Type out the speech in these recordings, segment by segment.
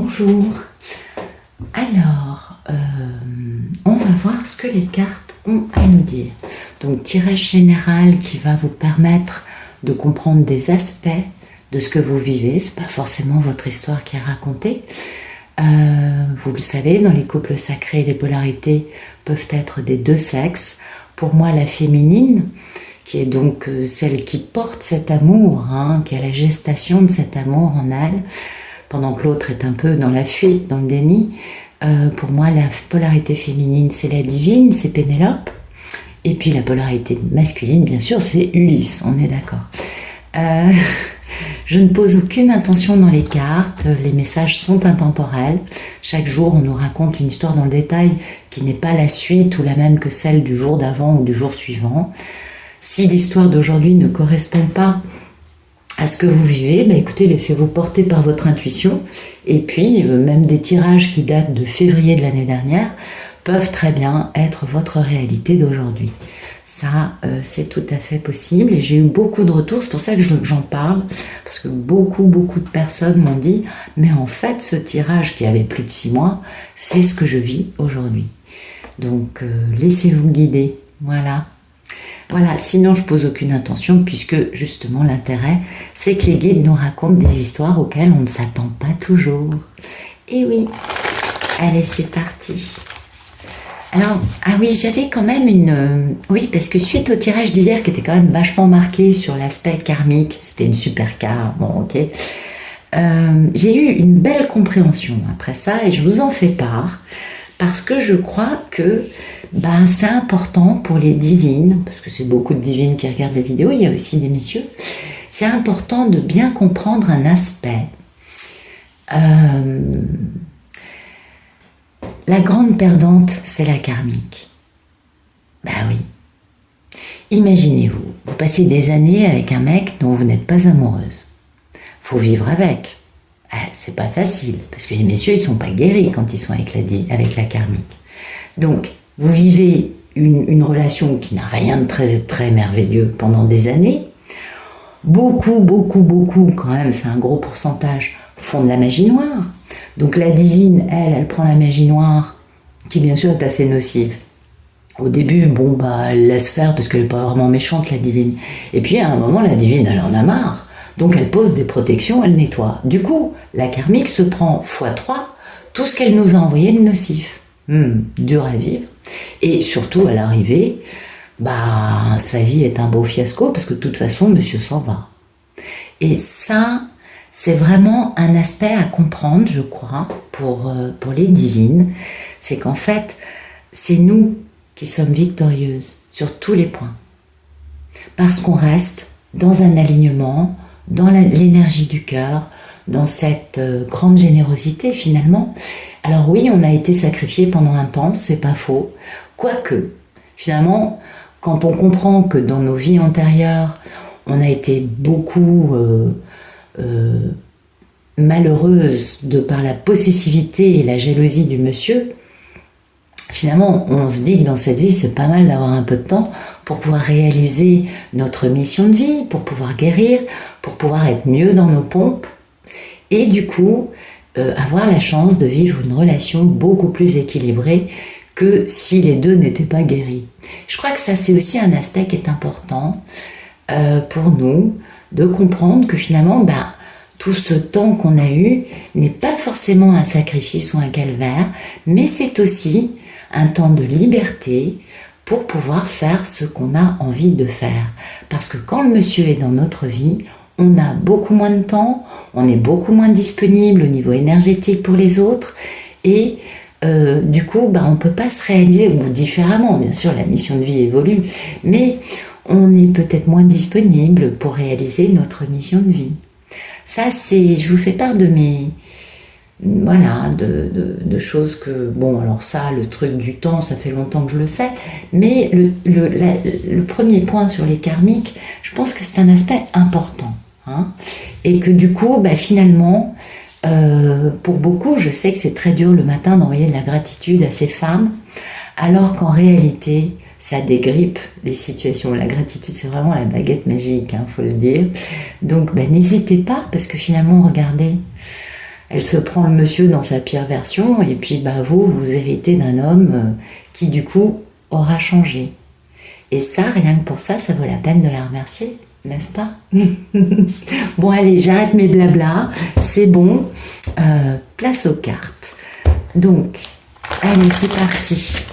Bonjour. Alors, on va voir ce que les cartes ont à nous dire. Donc, tirage général qui va vous permettre de comprendre des aspects de ce que vous vivez. C'est pas forcément votre histoire qui est racontée. Vous le savez, dans les couples sacrés, les polarités peuvent être des deux sexes. Pour moi, la féminine, qui est donc celle qui porte cet amour, qui a la gestation de cet amour en elle, pendant que l'autre est un peu dans la fuite, dans le déni. Pour moi, la polarité féminine, c'est la divine, c'est Pénélope. Et puis la polarité masculine, bien sûr, c'est Ulysse, on est d'accord. Je ne pose aucune intention dans les cartes, les messages sont intemporels. Chaque jour, on nous raconte une histoire dans le détail qui n'est pas la suite ou la même que celle du jour d'avant ou du jour suivant. Si l'histoire d'aujourd'hui ne correspond pas à ce que vous vivez, écoutez, laissez-vous porter par votre intuition. Et puis, même des tirages qui datent de février de l'année dernière peuvent très bien être votre réalité d'aujourd'hui. Ça, c'est tout à fait possible. Et j'ai eu beaucoup de retours, c'est pour ça que j'en parle. Parce que beaucoup de personnes m'ont dit « Mais en fait, ce tirage qui avait plus de 6 mois, c'est ce que je vis aujourd'hui. » Donc, laissez-vous guider. Voilà. Voilà, sinon je pose aucune intention puisque justement l'intérêt c'est que les guides nous racontent des histoires auxquelles on ne s'attend pas toujours. Et oui, allez c'est parti. Alors, ah oui, j'avais quand même oui, parce que suite au tirage d'hier qui était quand même vachement marqué sur l'aspect karmique, c'était une super carte, bon ok, j'ai eu une belle compréhension après ça et je vous en fais part. Parce que je crois que c'est important pour les divines, parce que c'est beaucoup de divines qui regardent des vidéos, il y a aussi des messieurs, c'est important de bien comprendre un aspect. La grande perdante, c'est la karmique. Oui. Imaginez-vous, vous passez des années avec un mec dont vous n'êtes pas amoureuse. Faut vivre avec. C'est pas facile, parce que les messieurs, ils sont pas guéris quand ils sont avec la karmique. Donc, vous vivez une relation qui n'a rien de très, très merveilleux pendant des années. Beaucoup, quand même, c'est un gros pourcentage, font de la magie noire. Donc la divine, elle prend la magie noire, qui bien sûr est assez nocive. Au début, elle laisse faire, parce qu'elle n'est pas vraiment méchante, la divine. Et puis, à un moment, la divine, elle en a marre. Donc elle pose des protections, elle nettoie. Du coup, la karmique se prend x3 tout ce qu'elle nous a envoyé de nocif. Dur à vivre. Et surtout, à l'arrivée, sa vie est un beau fiasco parce que de toute façon, monsieur s'en va. Et ça, c'est vraiment un aspect à comprendre, je crois, pour les divines. C'est qu'en fait, c'est nous qui sommes victorieuses sur tous les points. Parce qu'on reste dans un alignement, dans l'énergie du cœur, dans cette grande générosité finalement. Alors oui, on a été sacrifié pendant un temps, c'est pas faux. Quoique, finalement, quand on comprend que dans nos vies antérieures, on a été beaucoup malheureuses de par la possessivité et la jalousie du monsieur, finalement, on se dit que dans cette vie, c'est pas mal d'avoir un peu de temps pour pouvoir réaliser notre mission de vie, pour pouvoir guérir, pour pouvoir être mieux dans nos pompes et du coup, avoir la chance de vivre une relation beaucoup plus équilibrée que si les deux n'étaient pas guéris. Je crois que ça, c'est aussi un aspect qui est important pour nous, de comprendre que finalement, tout ce temps qu'on a eu n'est pas forcément un sacrifice ou un calvaire, mais c'est aussi un temps de liberté pour pouvoir faire ce qu'on a envie de faire. Parce que quand le monsieur est dans notre vie, on a beaucoup moins de temps, on est beaucoup moins disponible au niveau énergétique pour les autres et du coup, on ne peut pas se réaliser, ou différemment, bien sûr, la mission de vie évolue, mais on est peut-être moins disponible pour réaliser notre mission de vie. Ça, je vous fais part de mes... Voilà, de choses que... alors ça, le truc du temps, ça fait longtemps que je le sais, mais le premier point sur les karmiques, je pense que c'est un aspect important. Et que du coup, finalement, pour beaucoup, je sais que c'est très dur le matin d'envoyer de la gratitude à ces femmes, alors qu'en réalité, ça dégrippe les situations. La gratitude, c'est vraiment la baguette magique, faut le dire. Donc, n'hésitez pas, parce que finalement, regardez, elle se prend le monsieur dans sa pire version, et puis bah, vous héritez d'un homme qui du coup aura changé. Et ça, rien que pour ça, ça vaut la peine de la remercier, n'est-ce pas? Bon allez, j'arrête mes blablas, c'est bon, place aux cartes. Donc, allez, c'est parti.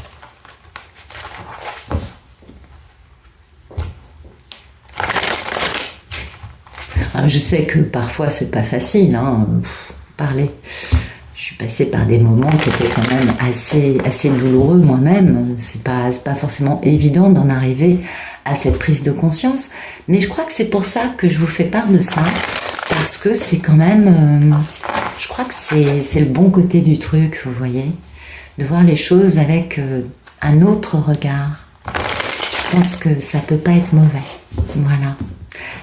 Alors, je sais que parfois c'est pas facile, hein, parler. Je suis passée par des moments qui étaient quand même assez douloureux moi-même. C'est pas forcément évident d'en arriver à cette prise de conscience. Mais je crois que c'est pour ça que je vous fais part de ça. Parce que c'est quand même... je crois que c'est le bon côté du truc, vous voyez. De voir les choses avec un autre regard. Je pense que ça peut pas être mauvais. Voilà.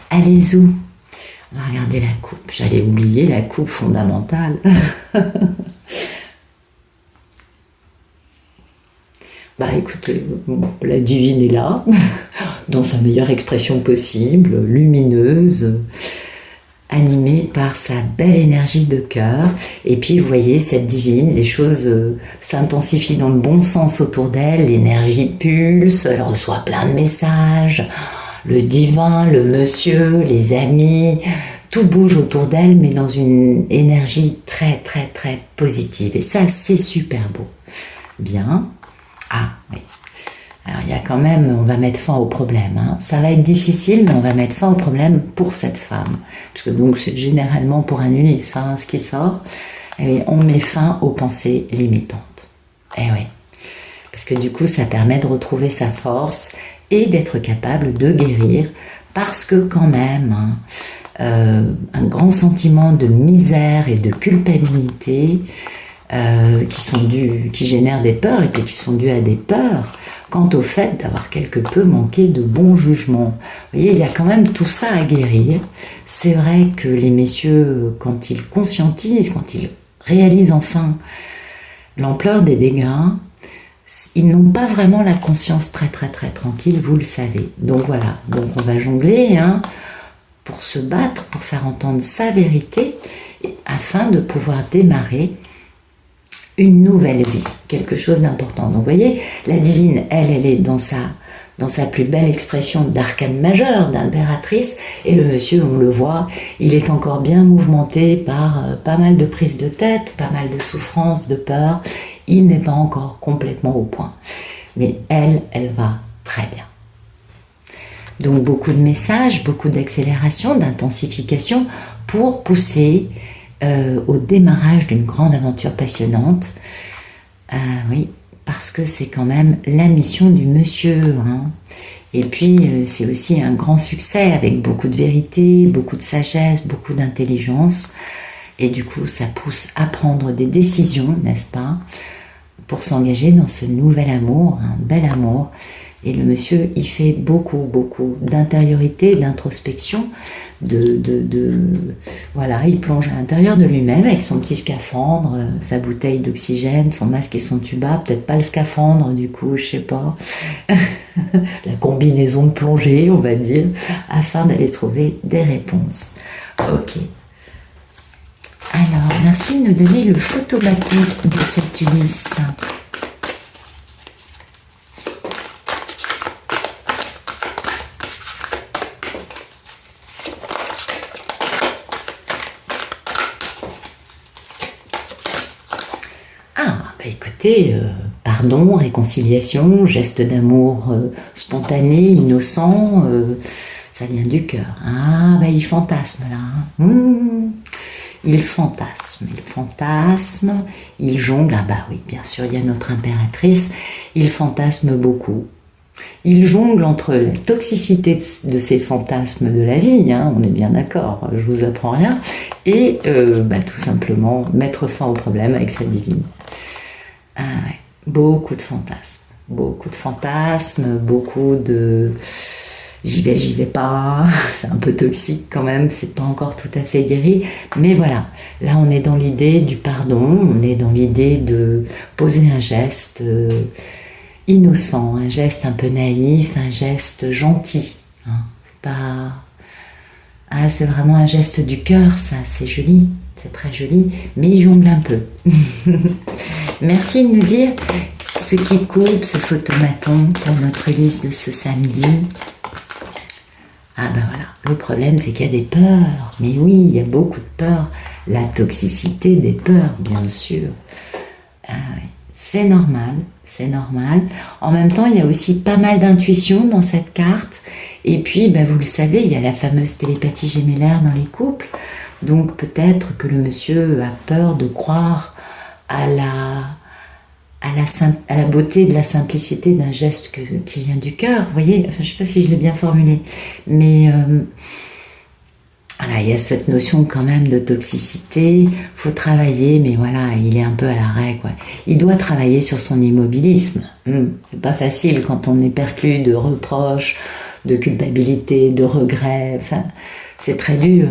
Allez-y. On va regarder la coupe. J'allais oublier la coupe fondamentale. Bah écoutez, la divine est là, dans sa meilleure expression possible, lumineuse, animée par sa belle énergie de cœur. Et puis vous voyez, cette divine, les choses s'intensifient dans le bon sens autour d'elle, l'énergie pulse, elle reçoit plein de messages. Le divin, le monsieur, les amis, tout bouge autour d'elle, mais dans une énergie très, très, très positive. Et ça, c'est super beau. Bien. Ah, oui. Alors, il y a quand même, on va mettre fin au problème. Hein. Ça va être difficile, mais on va mettre fin au problème pour cette femme. Parce que donc, c'est généralement pour un Ulysse, hein, ce qui sort. Et on met fin aux pensées limitantes. Eh oui. Parce que du coup, ça permet de retrouver sa force et d'être capable de guérir, parce que quand même, hein, un grand sentiment de misère et de culpabilité qui génèrent des peurs et puis qui sont dus à des peurs quant au fait d'avoir quelque peu manqué de bon jugement. Vous voyez, il y a quand même tout ça à guérir. C'est vrai que les messieurs, quand ils conscientisent, quand ils réalisent enfin l'ampleur des dégâts, ils n'ont pas vraiment la conscience très très très tranquille, vous le savez. Donc voilà, donc on va jongler hein, pour se battre, pour faire entendre sa vérité, afin de pouvoir démarrer une nouvelle vie, quelque chose d'important. Donc vous voyez, la divine, elle est dans sa plus belle expression d'arcane majeur, d'impératrice, et le monsieur, on le voit, il est encore bien mouvementé par pas mal de prises de tête, pas mal de souffrances, de peur. Il n'est pas encore complètement au point. Mais elle va très bien. Donc beaucoup de messages, beaucoup d'accélération, d'intensification pour pousser au démarrage d'une grande aventure passionnante. Oui, parce que c'est quand même la mission du monsieur. Hein. Et puis c'est aussi un grand succès avec beaucoup de vérité, beaucoup de sagesse, beaucoup d'intelligence. Et du coup, ça pousse à prendre des décisions, n'est-ce pas, pour s'engager dans ce nouvel amour, un bel amour. Et le monsieur, il fait beaucoup d'intériorité, d'introspection, voilà, il plonge à l'intérieur de lui-même avec son petit scaphandre, sa bouteille d'oxygène, son masque et son tuba, peut-être pas le scaphandre du coup, je sais pas, la combinaison de plongée, on va dire, afin d'aller trouver des réponses. Ok. Alors, merci de nous donner le photomaquet de cette Ulysse. Écoutez, pardon, réconciliation, geste d'amour spontané, innocent, ça vient du cœur. Ah, bah il fantasme là. Hein. Il fantasme, il jongle. Ah bah oui, bien sûr, il y a notre impératrice, il fantasme beaucoup. Il jongle entre la toxicité de ces fantasmes de la vie, hein, on est bien d'accord, je vous apprends rien, et tout simplement mettre fin au problème avec sa divine. Ah ouais, beaucoup de fantasmes, beaucoup de j'y vais pas, c'est un peu toxique quand même, c'est pas encore tout à fait guéri, mais voilà, là on est dans l'idée du pardon, on est dans l'idée de poser un geste innocent, un geste un peu naïf, un geste gentil, hein, pas... Ah, c'est vraiment un geste du cœur, ça, c'est joli, c'est très joli, mais il jongle un peu. Merci de nous dire ce qui coupe ce photomaton pour notre liste de ce samedi. Ah ben voilà, le problème c'est qu'il y a des peurs. Mais oui, il y a beaucoup de peurs. La toxicité des peurs, bien sûr. Ah oui, c'est normal, c'est normal. En même temps, il y a aussi pas mal d'intuition dans cette carte. Et puis, ben, vous le savez, il y a la fameuse télépathie gémellaire dans les couples. Donc peut-être que le monsieur a peur de croire à la beauté de la simplicité d'un geste qui vient du cœur. Vous voyez, enfin, je ne sais pas si je l'ai bien formulé. Mais voilà, il y a cette notion quand même de toxicité. Il faut travailler, mais voilà, il est un peu à l'arrêt, quoi. Il doit travailler sur son immobilisme. C'est pas facile quand on est perclus de reproches, de culpabilité, de regrets. Enfin, c'est très dur.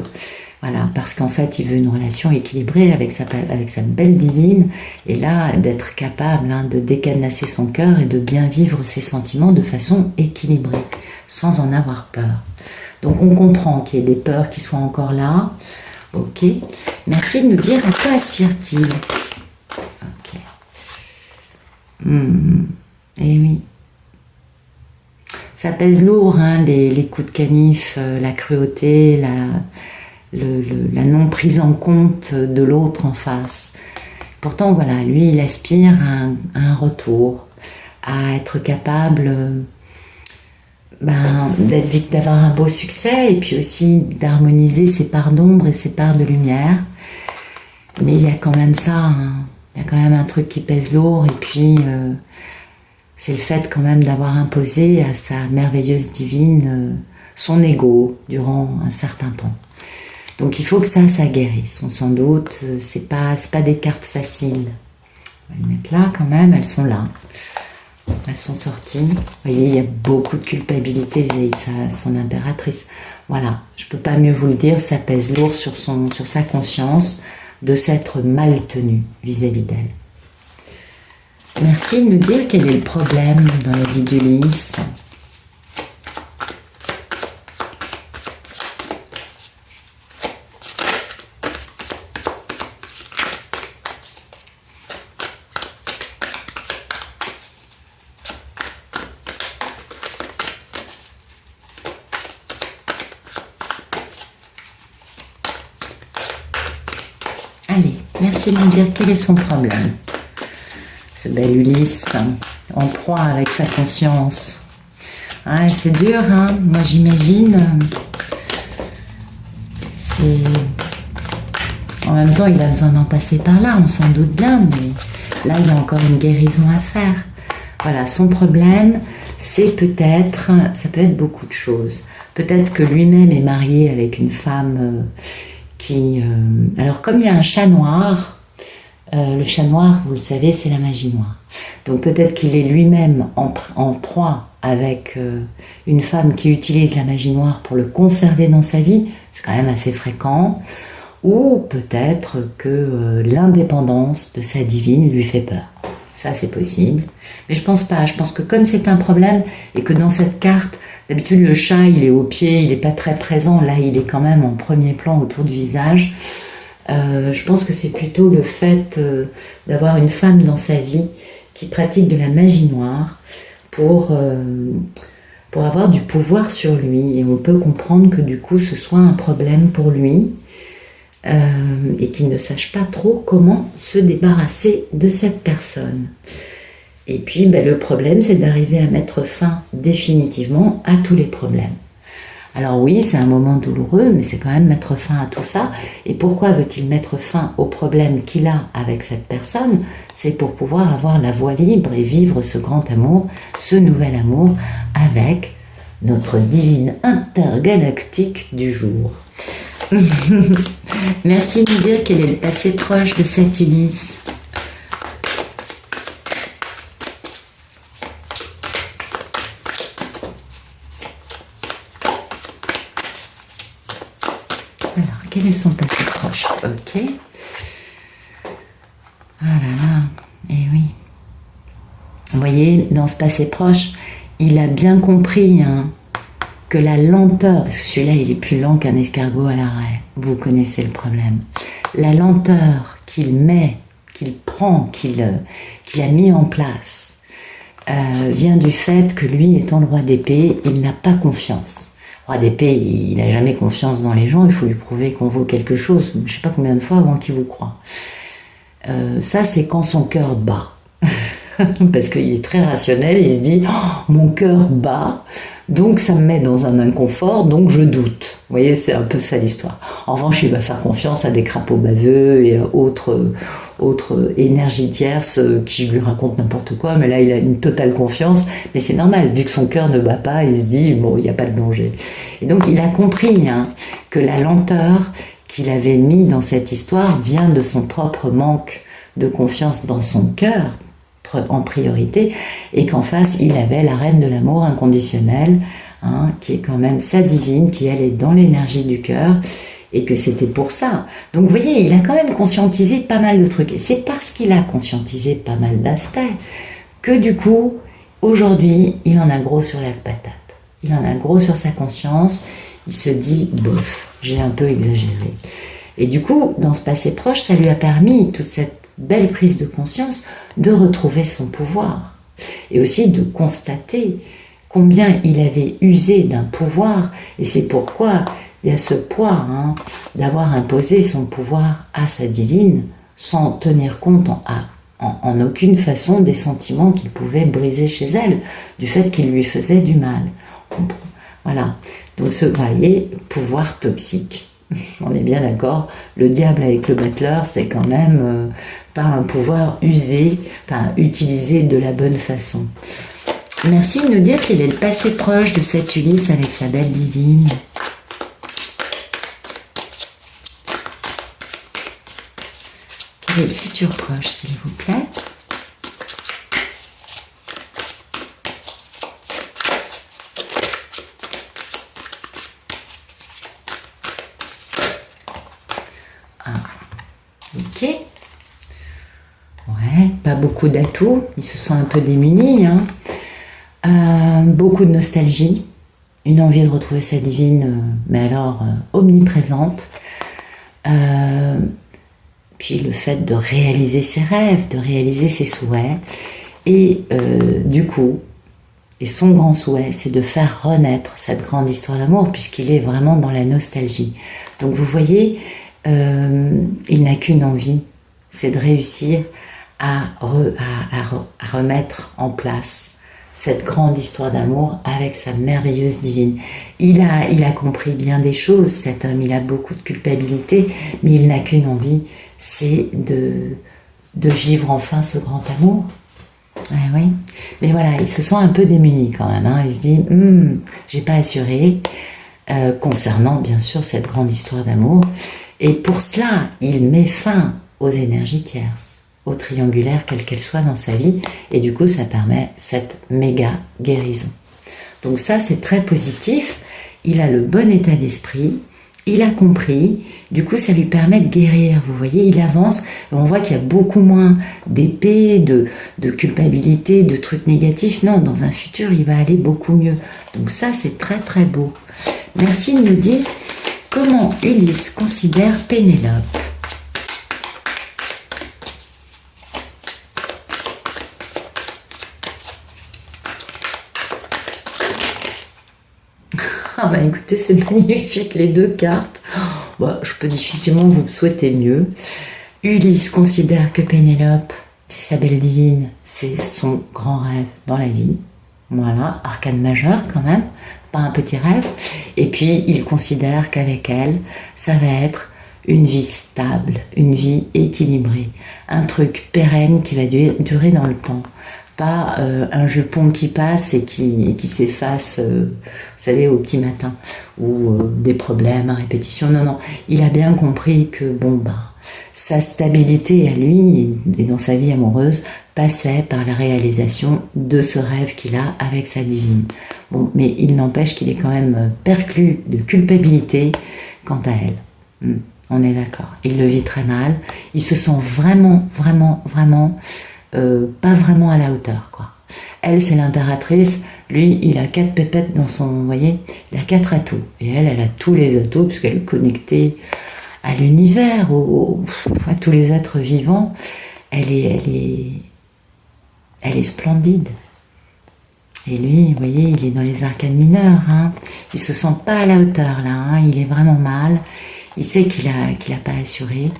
Voilà, parce qu'en fait, il veut une relation équilibrée avec sa belle divine, et là, d'être capable de décadenasser son cœur et de bien vivre ses sentiments de façon équilibrée, sans en avoir peur. Donc, on comprend qu'il y ait des peurs qui soient encore là. Ok. Merci de nous dire à quoi aspire-t-il. Ok. Eh oui. Ça pèse lourd, hein, les coups de canif, la cruauté, la non prise en compte de l'autre en face. Pourtant, voilà, lui, il aspire à un retour, à être capable d'avoir un beau succès, et puis aussi d'harmoniser ses parts d'ombre et ses parts de lumière. Mais il y a quand même ça, hein. Il y a quand même un truc qui pèse lourd, et puis c'est le fait quand même d'avoir imposé à sa merveilleuse divine son ego durant un certain temps. Donc il faut que ça guérisse. Sans doute, c'est pas des cartes faciles. On va les mettre là quand même, elles sont là. Elles sont sorties. Vous voyez, il y a beaucoup de culpabilité vis-à-vis de son impératrice. Voilà, je peux pas mieux vous le dire, ça pèse lourd sur sa conscience de s'être mal tenu vis-à-vis d'elle. Merci de nous dire quel est le problème dans la vie d'Ulysse. Allez, merci de nous dire quel est son problème. Ce bel Ulysse, en proie avec sa conscience. Ah, c'est dur, hein. Moi, j'imagine. En même temps, il a besoin d'en passer par là, on s'en doute bien, mais là, il y a encore une guérison à faire. Voilà, son problème, c'est peut-être, ça peut être beaucoup de choses. Peut-être que lui-même est marié avec une femme alors, comme il y a un chat noir, le chat noir, vous le savez, c'est la magie noire. Donc peut-être qu'il est lui-même en proie avec une femme qui utilise la magie noire pour le conserver dans sa vie. C'est quand même assez fréquent. Ou peut-être que l'indépendance de sa divine lui fait peur. Ça, c'est possible. Mais je pense pas. Je pense que comme c'est un problème et que dans cette carte, d'habitude, le chat, il est au pied, il n'est pas très présent. Là, il est quand même en premier plan autour du visage. Je pense que c'est plutôt le fait d'avoir une femme dans sa vie qui pratique de la magie noire pour avoir du pouvoir sur lui. Et on peut comprendre que du coup, ce soit un problème pour lui et qu'il ne sache pas trop comment se débarrasser de cette personne. Et puis, le problème, c'est d'arriver à mettre fin définitivement à tous les problèmes. Alors oui, c'est un moment douloureux, mais c'est quand même mettre fin à tout ça. Et pourquoi veut-il mettre fin aux problèmes qu'il a avec cette personne? C'est pour pouvoir avoir la voie libre et vivre ce grand amour, ce nouvel amour, avec notre divine intergalactique du jour. Merci de nous dire quel est le passé proche de cet Ulysse. Alors, quel est son passé proche? Ok. Ah là là, eh oui. Vous voyez, dans ce passé proche, il a bien compris que la lenteur, parce que celui-là, il est plus lent qu'un escargot à l'arrêt. Vous connaissez le problème. la lenteur qu'il met, qu'il prend, qu'il a mis en place, vient du fait que lui, étant le roi d'épée, il n'a pas confiance. Le roi d'épée, il n'a jamais confiance dans les gens, il faut lui prouver qu'on vaut quelque chose, je ne sais pas combien de fois avant qu'il vous croie. Ça, c'est quand son cœur bat. Parce qu'il est très rationnel et il se dit oh, mon cœur bat, donc ça me met dans un inconfort, donc je doute. Vous voyez, c'est un peu ça l'histoire. En revanche, il va faire confiance à des crapauds baveux et à autres énergies tierces qui lui racontent n'importe quoi, mais là il a une totale confiance, mais c'est normal, vu que son cœur ne bat pas, il se dit bon, il n'y a pas de danger. Et donc il a compris que la lenteur qu'il avait mis dans cette histoire vient de son propre manque de confiance dans son cœur, en priorité, et qu'en face, il avait la reine de l'amour inconditionnel, qui est quand même sa divine, qui elle est dans l'énergie du cœur, et que c'était pour ça. Donc vous voyez, il a quand même conscientisé pas mal de trucs. Et c'est parce qu'il a conscientisé pas mal d'aspects que du coup, aujourd'hui, il en a gros sur la patate. Il en a gros sur sa conscience, il se dit, bof, j'ai un peu exagéré. Et du coup, dans ce passé proche, ça lui a permis, toute cette belle prise de conscience, de retrouver son pouvoir. Et aussi de constater combien il avait usé d'un pouvoir. Et c'est pourquoi il y a ce poids d'avoir imposé son pouvoir à sa divine sans tenir compte en aucune façon des sentiments qu'il pouvait briser chez elle, du fait qu'il lui faisait du mal. Voilà. Donc ce, voyez, pouvoir toxique. On est bien d'accord, le diable avec le battleur, c'est quand même pas un pouvoir usé, enfin utilisé de la bonne façon. Merci de nous dire quel est le passé proche de cette Ulysse avec sa belle divine. Quel est le futur proche, s'il vous plaît? Ok. Ouais, pas beaucoup d'atouts, il se sent un peu démuni. Beaucoup de nostalgie, une envie de retrouver sa divine, mais alors omniprésente. Puis le fait de réaliser ses rêves, de réaliser ses souhaits. Et du coup, et son grand souhait, c'est de faire renaître cette grande histoire d'amour, puisqu'il est vraiment dans la nostalgie. Donc vous voyez, il n'a qu'une envie, c'est de réussir à remettre en place cette grande histoire d'amour avec sa merveilleuse divine. Il a compris bien des choses, cet homme, il a beaucoup de culpabilité, mais il n'a qu'une envie, c'est de vivre enfin ce grand amour. Oui. Mais voilà, il se sent un peu démuni quand même, il se dit, j'ai pas assuré, concernant bien sûr cette grande histoire d'amour. Et pour cela, il met fin aux énergies tierces, aux triangulaires, quelles qu'elles soient dans sa vie. Et du coup, ça permet cette méga guérison. Donc ça, c'est très positif. Il a le bon état d'esprit. Il a compris. Du coup, ça lui permet de guérir. Vous voyez, il avance. On voit qu'il y a beaucoup moins d'épée, de culpabilité, de trucs négatifs. Non, dans un futur, il va aller beaucoup mieux. Donc ça, c'est très très beau. Merci de nous dire comment Ulysse considère Pénélope. Ah bah écoutez, c'est magnifique les deux cartes. Bah, je peux difficilement vous souhaiter mieux. Ulysse considère que Pénélope, sa belle divine, c'est son grand rêve dans la vie. Voilà, arcane majeur quand même, pas un petit rêve. Et puis il considère qu'avec elle, ça va être une vie stable, une vie équilibrée, un truc pérenne qui va durer dans le temps. Pas un jupon qui passe et qui s'efface, vous savez, au petit matin, ou des problèmes à répétition. Non, non, il a bien compris que sa stabilité à lui et dans sa vie amoureuse passait par la réalisation de ce rêve qu'il a avec sa divine. Bon, mais il n'empêche qu'il est quand même perclus de culpabilité quant à elle. On est d'accord. Il le vit très mal. Il se sent vraiment, vraiment, vraiment pas vraiment à la hauteur, quoi. Elle, c'est l'impératrice. Lui, il a 4 pépettes dans son... Vous voyez, il a 4 atouts. Et elle a tous les atouts, puisqu'elle est connectée à l'univers, à tous les êtres vivants, elle est splendide. Et lui, vous voyez, il est dans les arcanes mineures, hein. Il se sent pas à la hauteur là, hein. Il est vraiment mal. Il sait qu'il a pas assuré.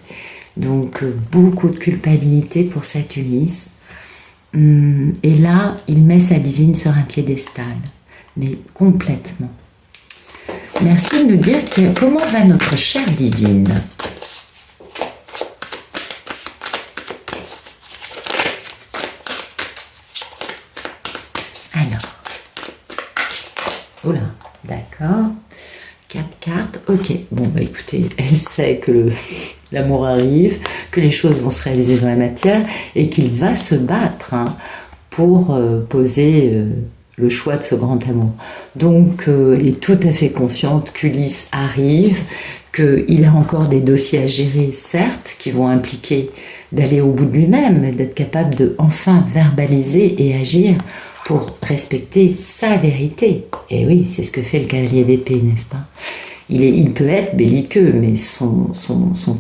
Donc beaucoup de culpabilité pour cet Ulysse. Et là, il met sa divine sur un piédestal, mais complètement. Merci de nous dire comment va notre chère divine. Alors, oula, d'accord. 4 cartes, ok. Bon, bah écoutez, elle sait que l'amour arrive, que les choses vont se réaliser dans la matière et qu'il va se battre, hein, pour poser le choix de ce grand amour. Donc, elle est tout à fait consciente qu'Ulysse arrive, qu'il a encore des dossiers à gérer, certes, qui vont impliquer d'aller au bout de lui-même, d'être capable de enfin verbaliser et agir pour respecter sa vérité. Et oui, c'est ce que fait le cavalier d'épée, n'est-ce pas? Il peut être belliqueux, mais son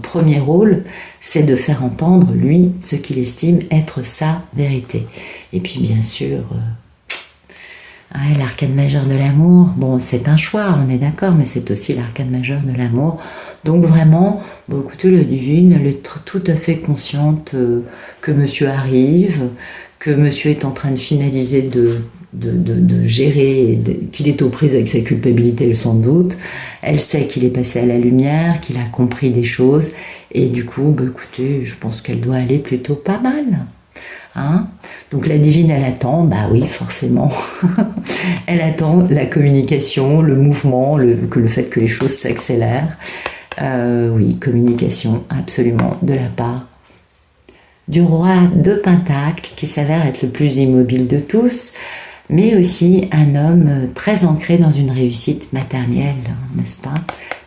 premier rôle, c'est de faire entendre, lui, ce qu'il estime être sa vérité. Et puis, bien sûr, l'arcane majeure de l'amour, bon, c'est un choix, on est d'accord, mais c'est aussi l'arcane majeure de l'amour. Donc vraiment, bon, écoutez, la divine, elle est tout à fait consciente que monsieur arrive, que monsieur est en train de finaliser de gérer, qu'il est aux prises avec sa culpabilité, elle sans doute. Elle sait qu'il est passé à la lumière, qu'il a compris des choses, et du coup, bah, écoutez, je pense qu'elle doit aller plutôt pas mal. Hein? Donc la divine, elle attend, bah oui, forcément. Elle attend la communication, le mouvement, le fait que les choses s'accélèrent. Oui, communication, absolument, de la part du roi de Pentacle, qui s'avère être le plus immobile de tous, mais aussi un homme très ancré dans une réussite matérielle, n'est-ce pas?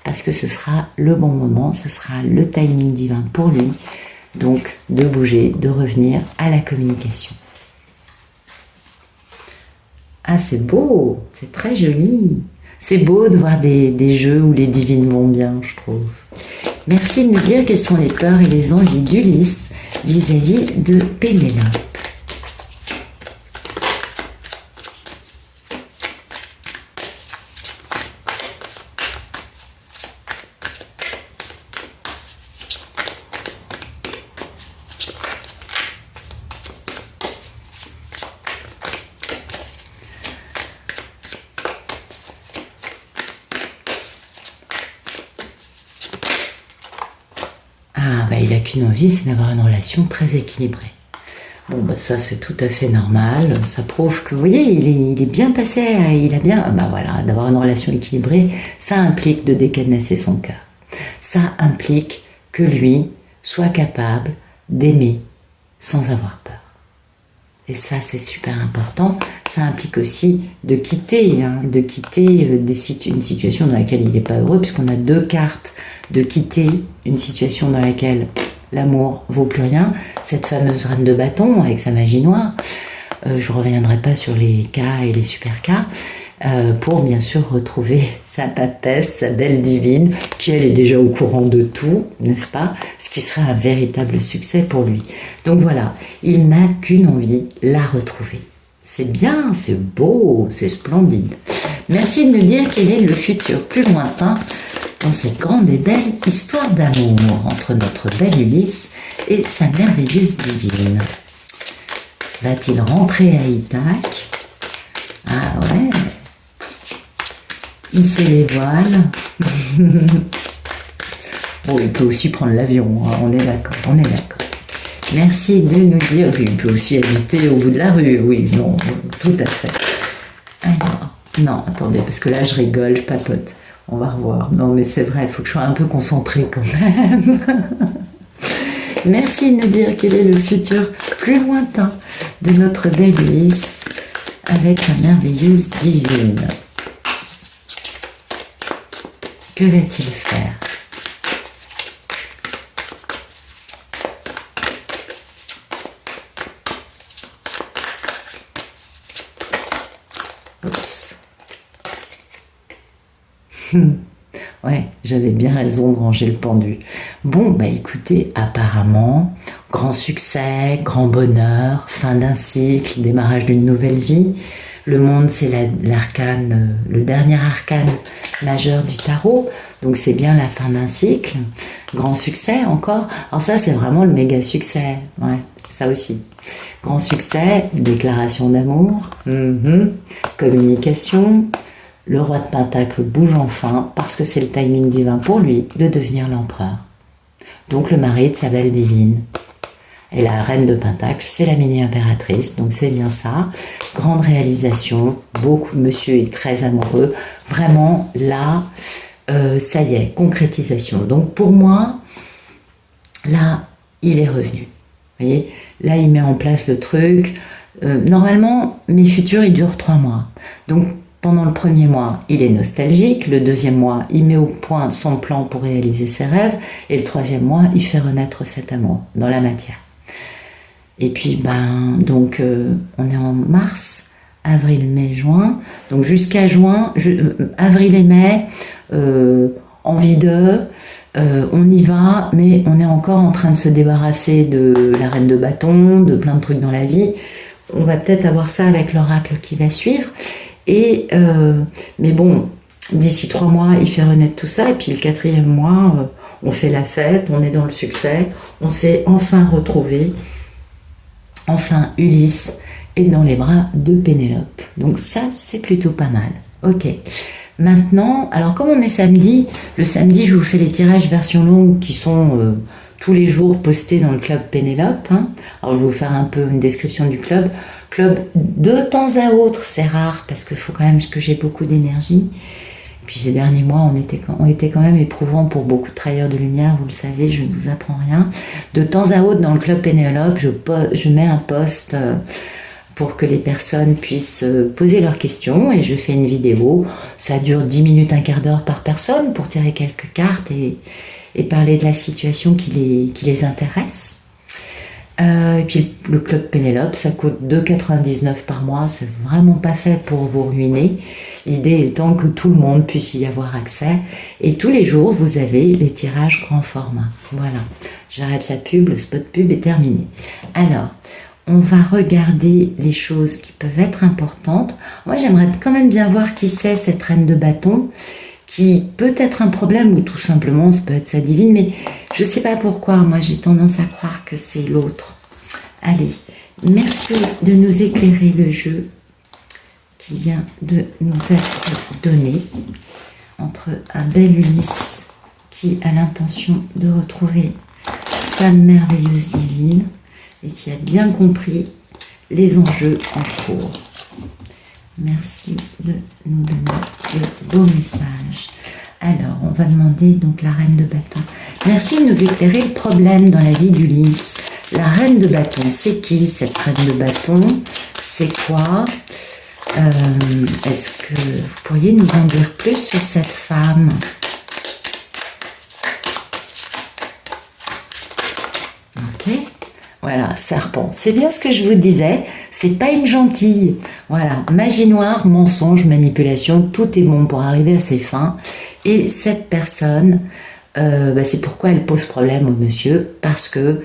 Parce que ce sera le bon moment, ce sera le timing divin pour lui, donc de bouger, de revenir à la communication. Ah, c'est beau, c'est très joli. C'est beau de voir des jeux où les divines vont bien, je trouve. Merci de nous dire quelles sont les peurs et les envies d'Ulysse vis-à-vis de Pénélope. Ah, bah, il n'a qu'une envie, c'est d'avoir une relation très équilibrée. Bon, bah, ça, c'est tout à fait normal. Ça prouve que, vous voyez, il est bien passé, il a bien... Bah voilà, d'avoir une relation équilibrée, ça implique de décadenasser son cœur. Ça implique que lui soit capable d'aimer sans avoir peur. Et ça, c'est super important. Ça implique aussi de quitter une situation dans laquelle il n'est pas heureux, puisqu'on a 2 cartes de quitter une situation dans laquelle l'amour vaut plus rien. Cette fameuse reine de bâton avec sa magie noire. Je ne reviendrai pas sur les cas et les super cas. Pour bien sûr retrouver sa papesse, sa belle divine, qui elle est déjà au courant de tout, n'est-ce pas? Ce qui serait un véritable succès pour lui. Donc voilà, il n'a qu'une envie, la retrouver. C'est bien, c'est beau, c'est splendide. Merci de nous dire quel est le futur plus lointain dans cette grande et belle histoire d'amour entre notre bel Ulysse et sa merveilleuse divine. Va-t-il rentrer à Ithaque? Ah ouais, hisser les voiles. Bon, il peut aussi prendre l'avion, hein, on est d'accord, on est d'accord. Merci de nous dire, oui, il peut aussi habiter au bout de la rue, oui, non, tout à fait. Alors, non, attendez, parce que là je rigole, je papote. On va revoir. Non, mais c'est vrai, il faut que je sois un peu concentrée quand même. Merci de nous dire quel est le futur plus lointain de notre belle Ulysse avec sa merveilleuse divine. Que va-t-il faire? Oups. Ouais, j'avais bien raison de ranger le pendu. Bon, bah écoutez, apparemment, grand succès, grand bonheur, fin d'un cycle, démarrage d'une nouvelle vie. Le monde, c'est l'arcane, le dernier arcane majeur du tarot. Donc c'est bien la fin d'un cycle. Grand succès encore. Alors ça, c'est vraiment le méga succès. Ouais, ça aussi. Grand succès, déclaration d'amour, communication. Le roi de Pentacle bouge enfin parce que c'est le timing divin pour lui de devenir l'empereur. Donc le mari de sa belle divine. Et la reine de Pentacle, c'est la mini-impératrice, donc c'est bien ça. Grande réalisation, monsieur est très amoureux. Vraiment, là, ça y est, concrétisation. Donc pour moi, là, il est revenu. Vous voyez, là, il met en place le truc. Normalement, mes futurs, ils durent 3 mois. Donc pendant le premier mois, il est nostalgique. Le deuxième mois, il met au point son plan pour réaliser ses rêves. Et le troisième mois, il fait renaître cet amour dans la matière. Et puis, donc, on est en mars, avril, mai, juin. Donc, jusqu'à juin, avril et mai, envie d'eux, on y va, mais on est encore en train de se débarrasser de la reine de bâton, de plein de trucs dans la vie. On va peut-être avoir ça avec l'oracle qui va suivre. Mais bon, d'ici 3 mois, il fait renaître tout ça. Et puis, le 4e mois, on fait la fête, on est dans le succès. On s'est enfin retrouvés. Enfin, Ulysse est dans les bras de Pénélope. Donc ça, c'est plutôt pas mal. Ok. Maintenant, alors comme on est samedi, le samedi, je vous fais les tirages version longue qui sont tous les jours postés dans le club Pénélope. Alors, je vais vous faire un peu une description du club. Club, de temps à autre, c'est rare parce qu'il faut quand même que j'ai beaucoup d'énergie. Puis ces derniers mois ont été quand même éprouvants pour beaucoup de travailleurs de lumière, vous le savez, je ne vous apprends rien. De temps à autre, dans le club Pénélope, je mets un post pour que les personnes puissent poser leurs questions et je fais une vidéo. Ça dure 10 minutes, un quart d'heure par personne pour tirer quelques cartes et parler de la situation qui les intéresse. Et puis le club Pénélope, ça coûte 2,99 par mois, c'est vraiment pas fait pour vous ruiner. L'idée étant que tout le monde puisse y avoir accès. Et tous les jours, vous avez les tirages grand format. Voilà, j'arrête la pub, le spot pub est terminé. Alors, on va regarder les choses qui peuvent être importantes. Moi, j'aimerais quand même bien voir qui c'est cette reine de bâton, qui peut être un problème ou tout simplement, ça peut être sa divine, mais je ne sais pas pourquoi. Moi, j'ai tendance à croire que c'est l'autre. Allez, merci de nous éclairer le jeu qui vient de nous être donné entre un bel Ulysse qui a l'intention de retrouver sa merveilleuse divine et qui a bien compris les enjeux en cours. Merci de nous donner le beau message. Alors, on va demander donc la reine de bâton. Merci de nous éclairer le problème dans la vie d'Ulysse. La reine de bâton, c'est qui cette reine de bâton? C'est quoi? Est-ce que vous pourriez nous en dire plus sur cette femme? Ok. Voilà, serpent. C'est bien ce que je vous disais. C'est pas une gentille. Voilà, magie noire, mensonge, manipulation, tout est bon pour arriver à ses fins. Et cette personne, c'est pourquoi elle pose problème au monsieur, parce que,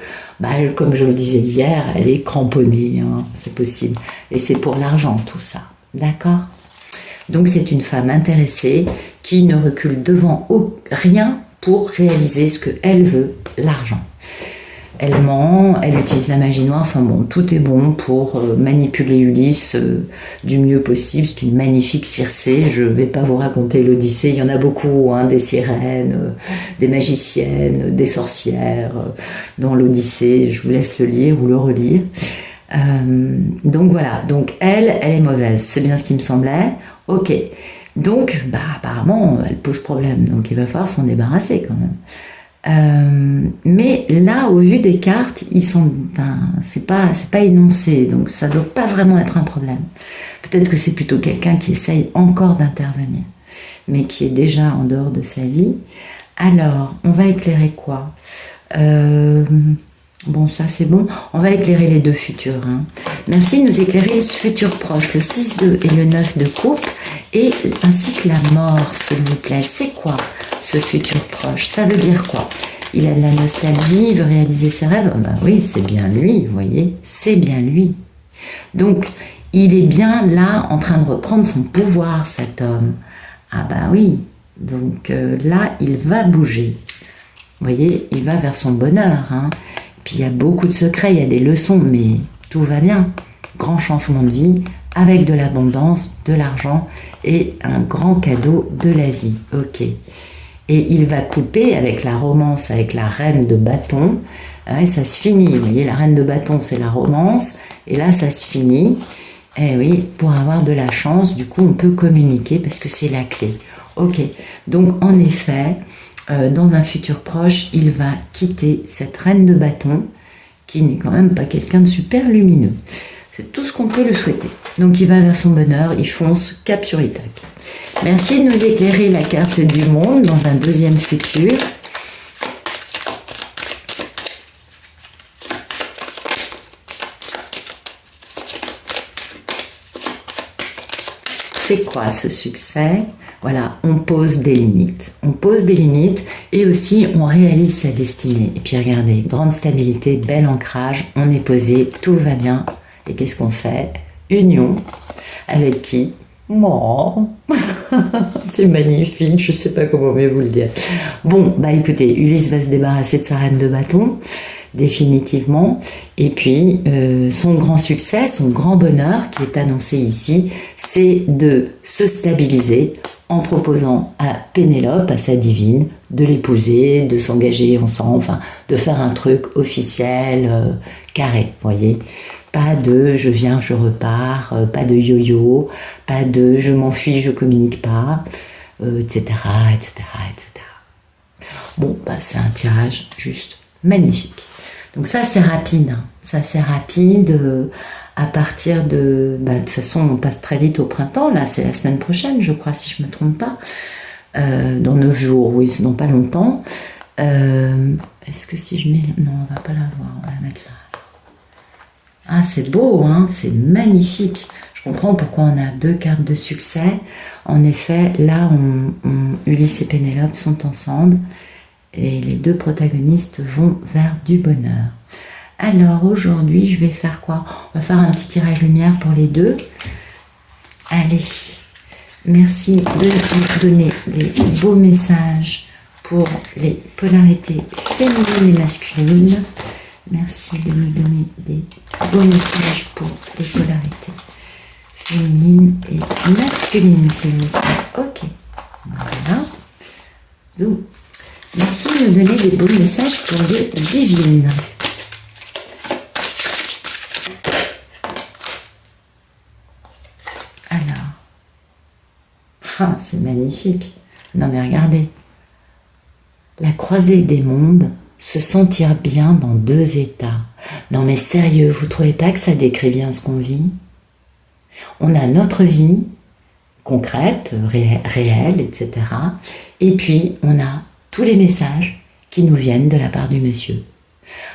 comme je le disais hier, elle est cramponnée, c'est possible. Et c'est pour l'argent tout ça, d'accord? Donc c'est une femme intéressée qui ne recule devant rien pour réaliser ce qu'elle veut, l'argent. Elle ment, elle utilise la magie noire, enfin bon, tout est bon pour manipuler Ulysse du mieux possible. C'est une magnifique Circé, je ne vais pas vous raconter l'Odyssée, il y en a beaucoup, des sirènes, des magiciennes, des sorcières dans l'Odyssée, je vous laisse le lire ou le relire. Donc voilà, donc elle est mauvaise, c'est bien ce qui me semblait, ok. Donc, apparemment, elle pose problème, donc il va falloir s'en débarrasser quand même. Mais là, au vu des cartes, c'est pas énoncé, donc ça ne doit pas vraiment être un problème. Peut-être que c'est plutôt quelqu'un qui essaye encore d'intervenir, mais qui est déjà en dehors de sa vie. Alors, on va éclairer quoi? Bon, ça c'est bon. On va éclairer les deux futurs. Merci de nous éclairer ce futur proche, le 6-2 et le 9 de coupe. et ainsi que la mort, s'il vous plaît. C'est quoi ce futur proche? Ça veut dire quoi? Il a de la nostalgie, il veut réaliser ses rêves. Ben oui, c'est bien lui, vous voyez, c'est bien lui. Donc, il est bien là en train de reprendre son pouvoir, cet homme. Ah bah oui, donc là, il va bouger. Vous voyez, il va vers son bonheur. Hein. Puis il y a beaucoup de secrets, il y a des leçons, mais tout va bien. Grand changement de vie, avec de l'abondance, de l'argent et un grand cadeau de la vie. Ok. Et il va couper avec la romance, avec la reine de bâton. Et ça se finit. Vous voyez, la reine de bâton, c'est la romance. Et là, ça se finit. Eh oui, pour avoir de la chance, du coup, on peut communiquer parce que c'est la clé. Ok. Donc, en effet, dans un futur proche, il va quitter cette reine de bâton qui n'est quand même pas quelqu'un de super lumineux. C'est tout ce qu'on peut le souhaiter. Donc, il va vers son bonheur, il fonce, cap sur Ithac. Merci de nous éclairer la carte du monde dans un deuxième futur. C'est quoi ce succès? Voilà, on pose des limites. On pose des limites et aussi on réalise sa destinée. Et puis regardez, grande stabilité, bel ancrage, on est posé, tout va bien. Et qu'est-ce qu'on fait? Union. Avec qui? Moi. C'est magnifique, je sais pas comment mais vous le dire. Bon, bah écoutez, Ulysse va se débarrasser de sa reine de bâton, définitivement. Et puis, son grand succès, son grand bonheur qui est annoncé ici, c'est de se stabiliser en proposant à Pénélope, à sa divine, de l'épouser, de s'engager ensemble, enfin, de faire un truc officiel, carré, voyez. Pas de je viens, je repars, pas de yo-yo, pas de je m'enfuis, je communique pas, etc., etc., etc. Bon, bah c'est un tirage juste magnifique. Donc ça c'est rapide, hein. Ça c'est rapide. À partir de... Bah, de toute façon, on passe très vite au printemps, là, c'est la semaine prochaine, je crois, si je ne me trompe pas. Dans 9 jours, oui, dans pas longtemps. Est-ce que si je mets... Non, on va pas la voir, on va la mettre là. Ah, c'est beau, hein, c'est magnifique. Je comprends pourquoi on a deux cartes de succès. En effet, là, Ulysse et Pénélope sont ensemble et les deux protagonistes vont vers du bonheur. Alors, aujourd'hui, je vais faire quoi? On va faire un petit tirage lumière pour les deux. Allez, merci de nous donner des beaux messages pour les polarités féminines et masculines. Merci de nous donner des beaux messages pour les polarités féminines et masculines, s'il vous plaît. Ok, voilà. Zoom. Merci de nous donner des beaux messages pour les divines. Alors, ah, c'est magnifique. Non mais regardez, la croisée des mondes. Se sentir bien dans deux états. Non mais sérieux, vous trouvez pas que ça décrit bien ce qu'on vit? On a notre vie concrète, réelle, etc. Et puis on a tous les messages qui nous viennent de la part du monsieur.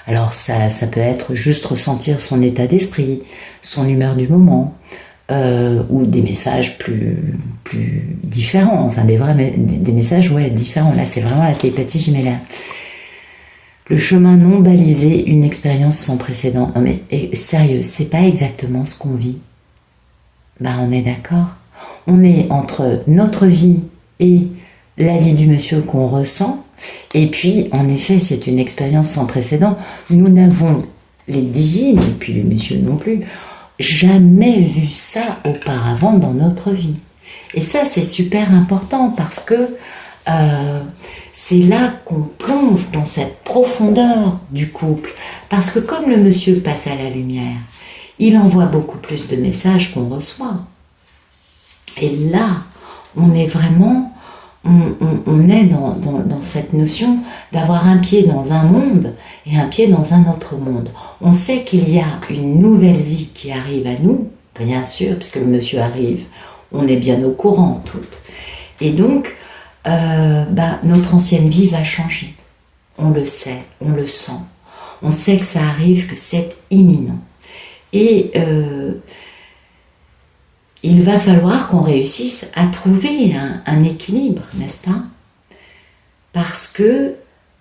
Alors ça peut être juste ressentir son état d'esprit, son humeur du moment, ou des messages plus différents, enfin des messages ouais, différents. Là c'est vraiment la télépathie gemellaire. Le chemin non balisé, une expérience sans précédent. Non mais sérieux, c'est pas exactement ce qu'on vit. Ben on est d'accord. On est entre notre vie et la vie du monsieur qu'on ressent. Et puis, en effet, c'est une expérience sans précédent. Nous n'avons, les divines, et puis le monsieur non plus, jamais vu ça auparavant dans notre vie. Et ça, c'est super important parce que c'est là qu'on plonge dans cette profondeur du couple. Parce que comme le monsieur passe à la lumière, il envoie beaucoup plus de messages qu'on reçoit. Et là, on est vraiment, on est dans cette notion d'avoir un pied dans un monde et un pied dans un autre monde. On sait qu'il y a une nouvelle vie qui arrive à nous, bien sûr, puisque le monsieur arrive, on est bien au courant toutes. Et donc, notre ancienne vie va changer. On le sait, on le sent. On sait que ça arrive, que c'est imminent. Et il va falloir qu'on réussisse à trouver un équilibre, n'est-ce pas? Parce que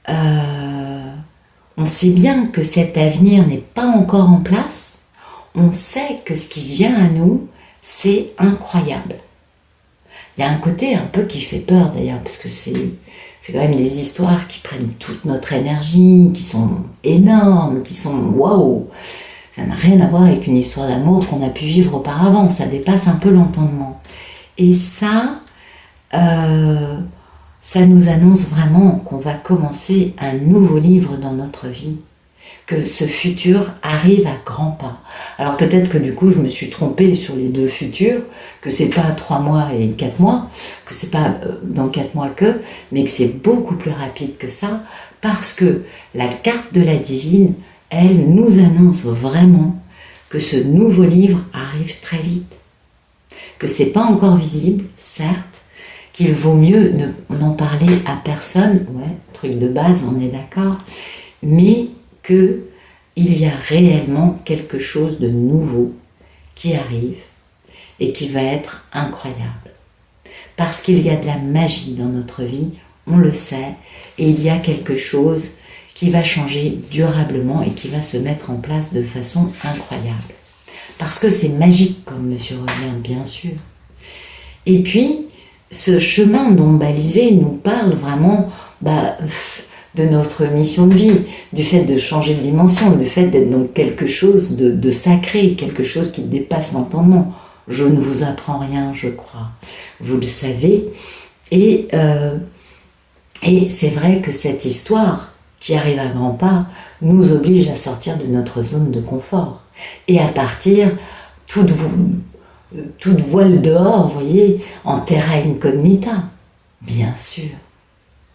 on sait bien que cet avenir n'est pas encore en place. On sait que ce qui vient à nous, c'est incroyable. Il y a un côté un peu qui fait peur d'ailleurs, parce que c'est quand même des histoires qui prennent toute notre énergie, qui sont énormes, qui sont waouh. Ça n'a rien à voir avec une histoire d'amour qu'on a pu vivre auparavant, ça dépasse un peu l'entendement. Et ça nous annonce vraiment qu'on va commencer un nouveau livre dans notre vie, que ce futur arrive à grands pas. Alors peut-être que du coup je me suis trompée sur les 2 futurs, que c'est pas 3 mois et 4 mois, que c'est pas dans 4 mois que, mais que c'est beaucoup plus rapide que ça, parce que la carte de la divine, elle nous annonce vraiment que ce nouveau livre arrive très vite, que c'est pas encore visible, certes, qu'il vaut mieux n'en parler à personne, ouais, truc de base, on est d'accord, mais qu'il y a réellement quelque chose de nouveau qui arrive et qui va être incroyable. Parce qu'il y a de la magie dans notre vie, on le sait, et il y a quelque chose qui va changer durablement et qui va se mettre en place de façon incroyable. Parce que c'est magique, comme Monsieur revient, bien sûr. Et puis, ce chemin non balisé nous parle vraiment de notre mission de vie, du fait de changer de dimension, du fait d'être dans quelque chose de sacré, quelque chose qui dépasse l'entendement. Je ne vous apprends rien, je crois. Vous le savez. Et c'est vrai que cette histoire qui arrive à grands pas nous oblige à sortir de notre zone de confort et à partir toute voile dehors, vous voyez, en terra incognita. Bien sûr,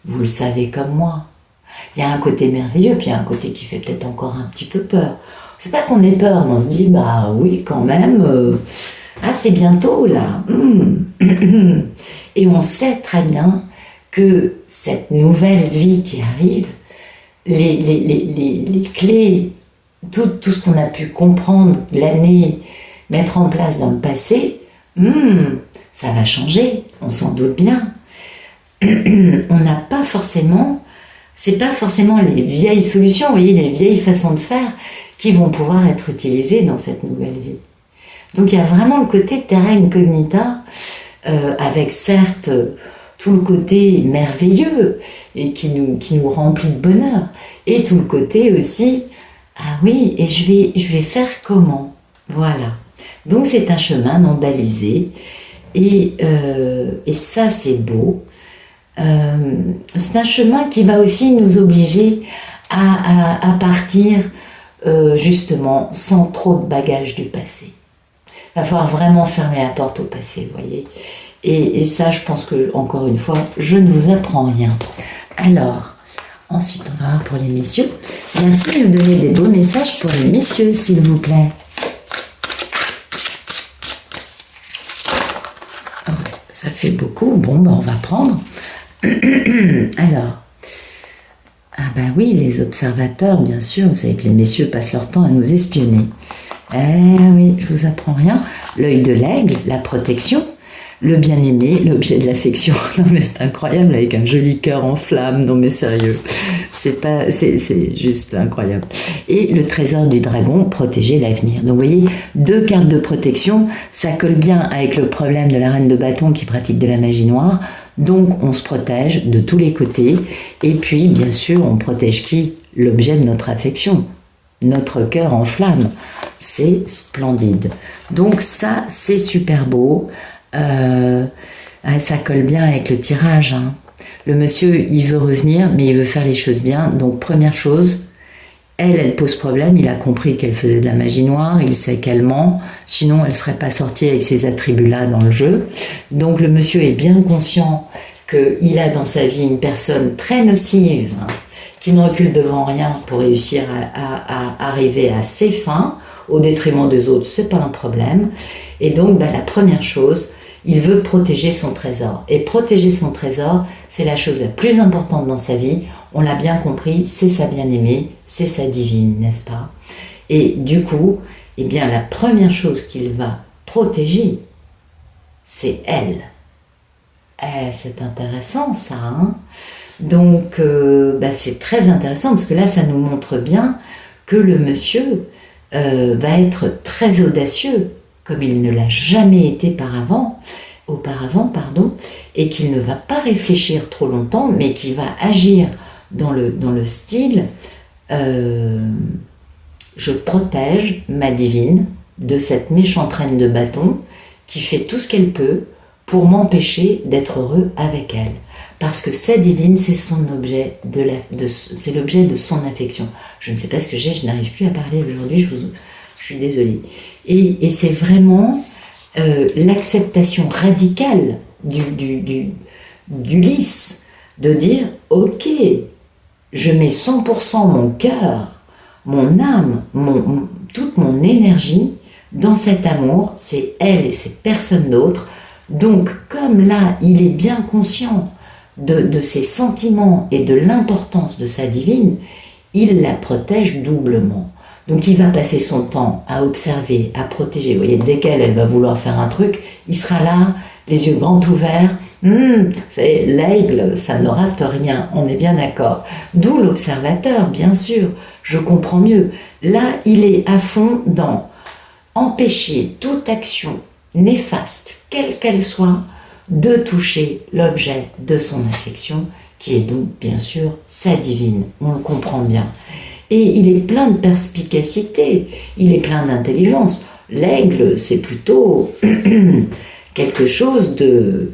vous le savez comme moi. Il y a un côté merveilleux, puis il y a un côté qui fait peut-être encore un petit peu peur. C'est pas qu'on ait peur, mais on se dit, bah oui, quand même, c'est bientôt là. Et on sait très bien que cette nouvelle vie qui arrive, les clés, tout ce qu'on a pu comprendre l'année, mettre en place dans le passé, ça va changer, on s'en doute bien. On n'a pas forcément, c'est pas forcément les vieilles solutions, vous voyez, les vieilles façons de faire qui vont pouvoir être utilisées dans cette nouvelle vie. Donc il y a vraiment le côté terra incognita, avec certes tout le côté merveilleux et qui nous remplit de bonheur, et tout le côté aussi, ah oui, et je vais faire comment? Voilà. Donc c'est un chemin non balisé, et ça c'est beau. C'est un chemin qui va aussi nous obliger à partir justement sans trop de bagages du passé. Il va falloir vraiment fermer la porte au passé, vous voyez. Et ça, je pense que, encore une fois, je ne vous apprends rien. Alors, ensuite, on va voir pour les messieurs. Merci de nous donner des beaux messages pour les messieurs, s'il vous plaît. Oh, ça fait beaucoup. Bon, on va prendre. Alors, oui, les observateurs, bien sûr. Vous savez que les messieurs passent leur temps à nous espionner. Oui, je vous apprends rien. L'œil de l'aigle, la protection. Le bien-aimé, l'objet de l'affection. Non mais c'est incroyable, avec un joli cœur en flamme. Non mais sérieux, c'est juste incroyable. Et le trésor du dragon, protéger l'avenir. Donc vous voyez, 2 cartes de protection, ça colle bien avec le problème de la reine de bâton qui pratique de la magie noire. Donc on se protège de tous les côtés. Et puis bien sûr, on protège qui? L'objet de notre affection. Notre cœur en flamme. C'est splendide. Donc ça, c'est super beau. Ça colle bien avec le tirage. Hein. Le monsieur, il veut revenir, mais il veut faire les choses bien. Donc, première chose, elle pose problème. Il a compris qu'elle faisait de la magie noire. Il sait qu'elle ment. Sinon, elle ne serait pas sortie avec ces attributs-là dans le jeu. Donc, le monsieur est bien conscient qu'il a dans sa vie une personne très nocive, hein, qui ne recule devant rien pour réussir à arriver à ses fins, au détriment des autres, c'est pas un problème. Et donc, la première chose, il veut protéger son trésor. Et protéger son trésor, c'est la chose la plus importante dans sa vie. On l'a bien compris, c'est sa bien-aimée, c'est sa divine, n'est-ce pas? Et du coup, la première chose qu'il va protéger, c'est elle. C'est intéressant ça, hein. Donc c'est très intéressant parce que là ça nous montre bien que le monsieur va être très audacieux comme il ne l'a jamais été auparavant, et qu'il ne va pas réfléchir trop longtemps mais qui va agir dans le style je protège ma divine de cette méchante reine de bâton qui fait tout ce qu'elle peut pour m'empêcher d'être heureux avec elle. Parce que sa divine, c'est son objet, c'est l'objet de son affection. Je ne sais pas ce que j'ai, je n'arrive plus à parler aujourd'hui, je suis désolée. Et c'est vraiment l'acceptation radicale d'Ulysse, de dire, ok, je mets 100% mon cœur, mon âme, toute mon énergie dans cet amour, c'est elle et c'est personne d'autre. Donc, comme là, il est bien conscient de ses sentiments et de l'importance de sa divine, il la protège doublement. Donc, il va passer son temps à observer, à protéger. Vous voyez, dès qu'elle va vouloir faire un truc, il sera là, les yeux grands ouverts. C'est l'aigle, ça ne rate rien, on est bien d'accord. D'où l'observateur, bien sûr, je comprends mieux. Là, il est à fond dans empêcher toute action néfaste, quelle qu'elle soit, de toucher l'objet de son affection, qui est donc bien sûr sa divine, on le comprend bien. Et il est plein de perspicacité, il est plein d'intelligence. L'aigle, c'est plutôt quelque chose de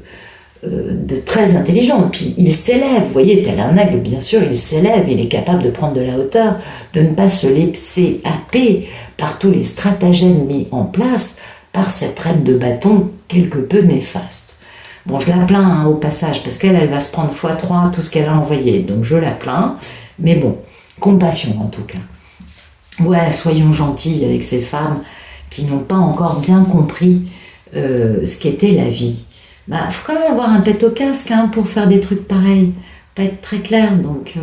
très intelligent. Puis il s'élève, vous voyez, tel un aigle, bien sûr, il s'élève, il est capable de prendre de la hauteur, de ne pas se laisser happer par tous les stratagèmes mis en place par cette reine de bâton quelque peu néfaste. Bon, je la plains au passage, parce qu'elle va se prendre x3 tout ce qu'elle a envoyé, donc je la plains, mais bon, compassion en tout cas. Ouais, soyons gentils avec ces femmes qui n'ont pas encore bien compris ce qu'était la vie. Faut quand même avoir un pet au casque pour faire des trucs pareils, pas être très clair, donc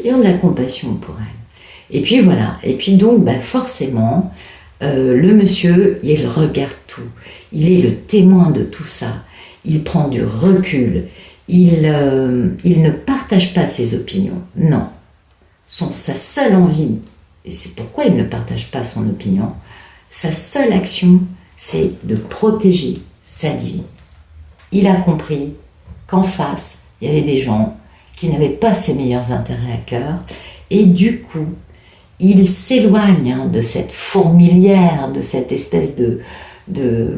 ayons de la compassion pour elle. Et puis voilà, et puis donc forcément, le monsieur, il regarde tout, il est le témoin de tout ça, il prend du recul, il ne partage pas ses opinions, non. Sa seule envie, et c'est pourquoi il ne partage pas son opinion, sa seule action, c'est de protéger sa divine. Il a compris qu'en face, il y avait des gens qui n'avaient pas ses meilleurs intérêts à cœur, et du coup, il s'éloigne de cette fourmilière, de cette espèce de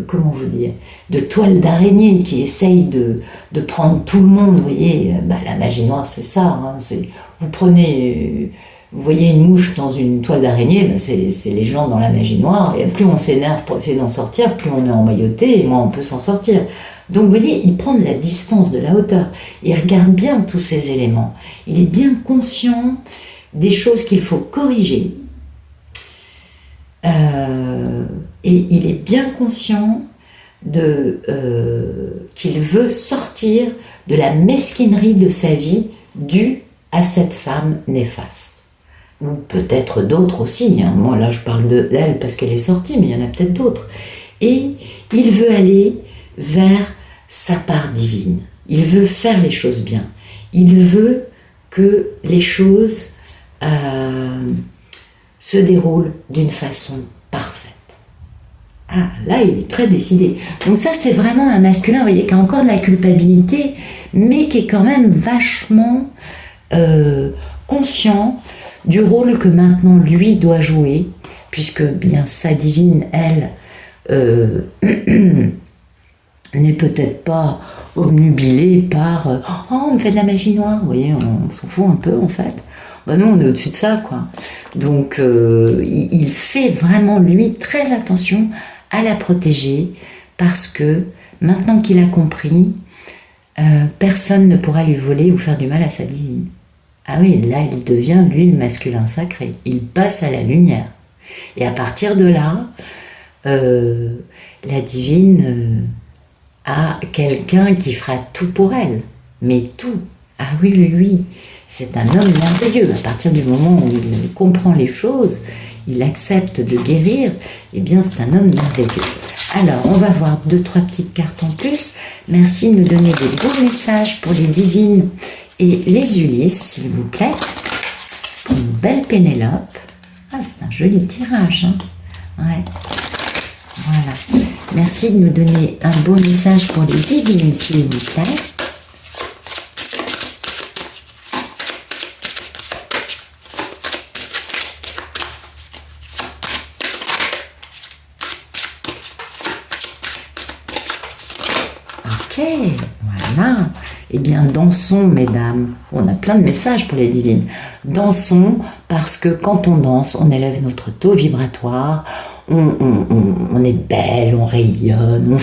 comment vous dire, de toile d'araignée qui essaye de prendre tout le monde. Vous voyez, la magie noire, c'est ça. Vous voyez une mouche dans une toile d'araignée, c'est les gens dans la magie noire. Et plus on s'énerve pour essayer d'en sortir, plus on est emmailloté, et moins on peut s'en sortir. Donc vous voyez, il prend de la distance, de la hauteur. Il regarde bien tous ces éléments. Il est bien conscient des choses qu'il faut corriger. Et il est bien conscient qu'il veut sortir de la mesquinerie de sa vie due à cette femme néfaste. Ou peut-être d'autres aussi. Moi là je parle d'elle parce qu'elle est sortie, mais il y en a peut-être d'autres. Et il veut aller vers sa part divine. Il veut faire les choses bien. Il veut que les choses se déroulent d'une façon parfaite. Ah, là, il est très décidé. Donc ça, c'est vraiment un masculin, vous voyez, qui a encore de la culpabilité, mais qui est quand même vachement conscient du rôle que maintenant lui doit jouer, puisque bien sa divine, elle, n'est peut-être pas obnubilée par « Oh, on me fait de la magie noire », vous voyez, on s'en fout un peu en fait. Nous, on est au-dessus de ça, quoi. Donc, il fait vraiment, lui, très attention à la protéger, parce que, maintenant qu'il a compris, personne ne pourra lui voler ou faire du mal à sa divine. Ah oui, là, il devient, lui, le masculin sacré. Il passe à la lumière. Et à partir de là, la divine a quelqu'un qui fera tout pour elle. Mais tout. Ah oui, oui, oui. C'est un homme merveilleux. À partir du moment où il comprend les choses, il accepte de guérir, eh bien c'est un homme merveilleux. Alors, on va voir 2-3 petites cartes en plus. Merci de nous donner des beaux messages pour les divines et les Ulysses, s'il vous plaît. Pour une belle Pénélope. Ah, c'est un joli tirage. Hein. Ouais. Voilà. Merci de nous donner un beau message pour les divines, s'il vous plaît. Ok, voilà. Eh bien, dansons, mesdames. On a plein de messages pour les divines. Dansons parce que quand on danse, on élève notre taux vibratoire, on est belle, on rayonne,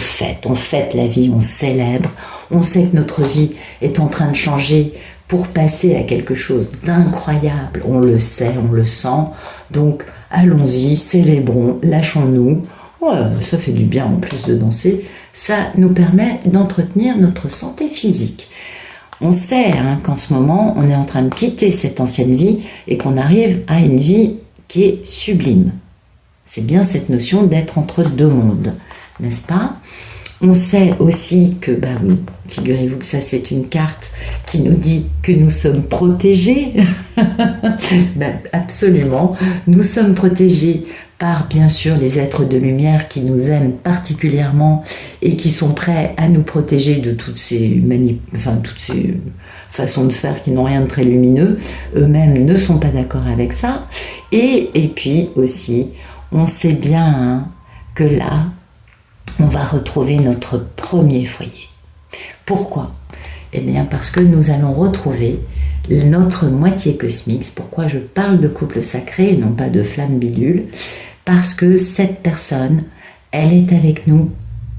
on fête la vie, on célèbre. On sait que notre vie est en train de changer pour passer à quelque chose d'incroyable. On le sait, on le sent. Donc, allons-y, célébrons, lâchons-nous. Ouais, ça fait du bien en plus de danser. Ça nous permet d'entretenir notre santé physique. On sait qu'en ce moment, on est en train de quitter cette ancienne vie et qu'on arrive à une vie qui est sublime. C'est bien cette notion d'être entre deux mondes, n'est-ce pas? On sait aussi que, bah oui, figurez-vous que ça c'est une carte qui nous dit que nous sommes protégés. Ben, absolument, nous sommes protégés par bien sûr les êtres de lumière qui nous aiment particulièrement et qui sont prêts à nous protéger de toutes ces toutes ces façons de faire qui n'ont rien de très lumineux. Eux-mêmes ne sont pas d'accord avec ça. Et puis aussi, on sait bien que là, on va retrouver notre premier foyer. Pourquoi? Eh bien parce que nous allons retrouver notre moitié cosmique. Pourquoi je parle de couple sacré et non pas de flamme bidule? Parce que cette personne, elle est avec nous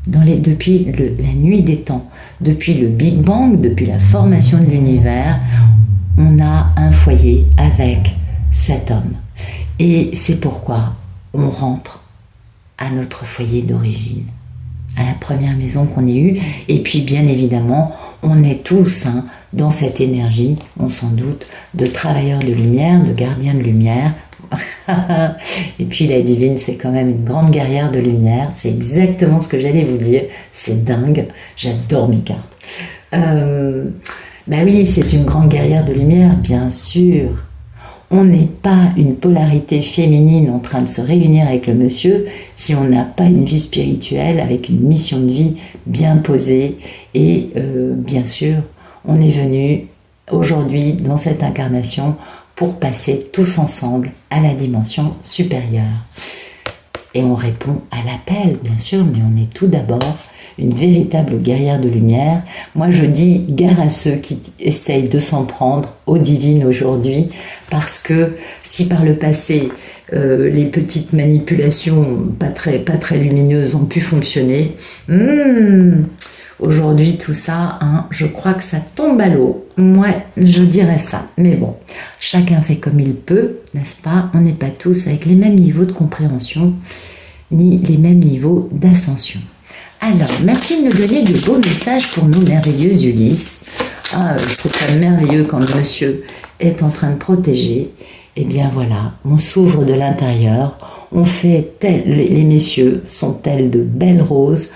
depuis la nuit des temps, depuis le Big Bang, depuis la formation de l'univers. On a un foyer avec cet homme. Et c'est pourquoi on rentre à notre foyer d'origine, à la première maison qu'on ait eue. Et puis bien évidemment, on est tous dans cette énergie, on s'en doute, de travailleurs de lumière, de gardiens de lumière. Et puis la divine, c'est quand même une grande guerrière de lumière. C'est exactement ce que j'allais vous dire. C'est dingue, j'adore mes cartes. Bah oui, c'est une grande guerrière de lumière, bien sûr. On n'est pas une polarité féminine en train de se réunir avec le monsieur si on n'a pas une vie spirituelle avec une mission de vie bien posée. Et bien sûr, on est venu aujourd'hui dans cette incarnation pour passer tous ensemble à la dimension supérieure. Et on répond à l'appel, bien sûr, mais on est tout d'abord une véritable guerrière de lumière. Moi, je dis gare à ceux qui essayent de s'en prendre aux divines aujourd'hui, parce que si par le passé, les petites manipulations pas très lumineuses ont pu fonctionner, aujourd'hui, tout ça, je crois que ça tombe à l'eau. Ouais, je dirais ça. Mais bon, chacun fait comme il peut, n'est-ce pas? On n'est pas tous avec les mêmes niveaux de compréhension, ni les mêmes niveaux d'ascension. Alors, merci de nous donner de beaux messages pour nos merveilleux Ulysses. Je trouve ça merveilleux quand le monsieur est en train de protéger. Eh bien voilà, on s'ouvre de l'intérieur, on fait les messieurs sont tels de belles roses.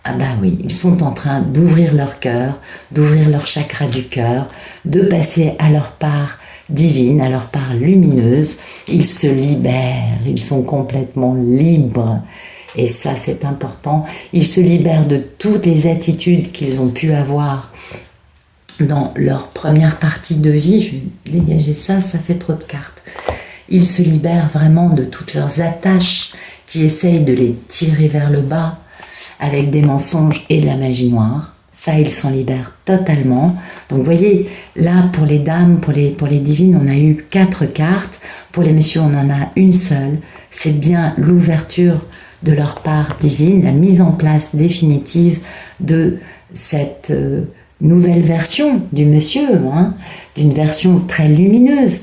Ah bah oui, ils sont en train d'ouvrir leur cœur, d'ouvrir leur chakra du cœur, de passer à leur part divine, à leur part lumineuse. Ils se libèrent, ils sont complètement libres. Et ça, c'est important. Ils se libèrent de toutes les attitudes qu'ils ont pu avoir dans leur première partie de vie. Je vais dégager ça, ça fait trop de cartes. Ils se libèrent vraiment de toutes leurs attaches qui essayent de les tirer vers le bas avec des mensonges et de la magie noire. Ça, ils s'en libèrent totalement. Donc, vous voyez, là, pour les dames, pour les divines, on a eu 4 cartes. Pour les messieurs, on en a une seule. C'est bien l'ouverture de leur part divine, la mise en place définitive de cette nouvelle version du monsieur, d'une version très lumineuse,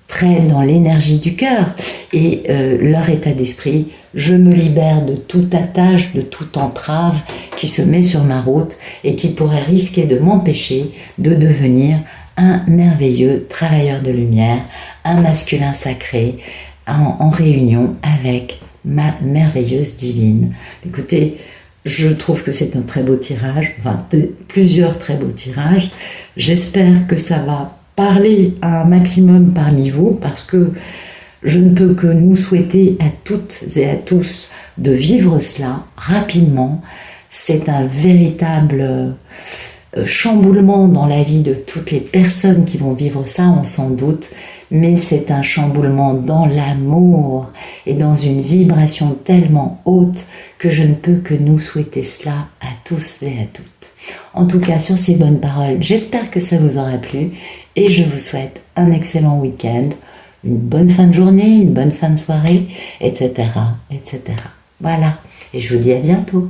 très dans l'énergie du cœur. Et leur état d'esprit, je me libère de toute attache, de toute entrave qui se met sur ma route et qui pourrait risquer de m'empêcher de devenir un merveilleux travailleur de lumière, un masculin sacré en réunion avec ma merveilleuse divine. Écoutez, je trouve que c'est un très beau tirage, enfin plusieurs très beaux tirages. J'espère que ça va parler à un maximum parmi vous, parce que je ne peux que nous souhaiter à toutes et à tous de vivre cela rapidement. C'est un véritable chamboulement dans la vie de toutes les personnes qui vont vivre ça, on s'en doute, mais c'est un chamboulement dans l'amour et dans une vibration tellement haute que je ne peux que nous souhaiter cela à tous et à toutes. En tout cas, sur ces bonnes paroles, j'espère que ça vous aura plu et je vous souhaite un excellent week-end, une bonne fin de journée, une bonne fin de soirée, etc., etc. Voilà, et je vous dis à bientôt.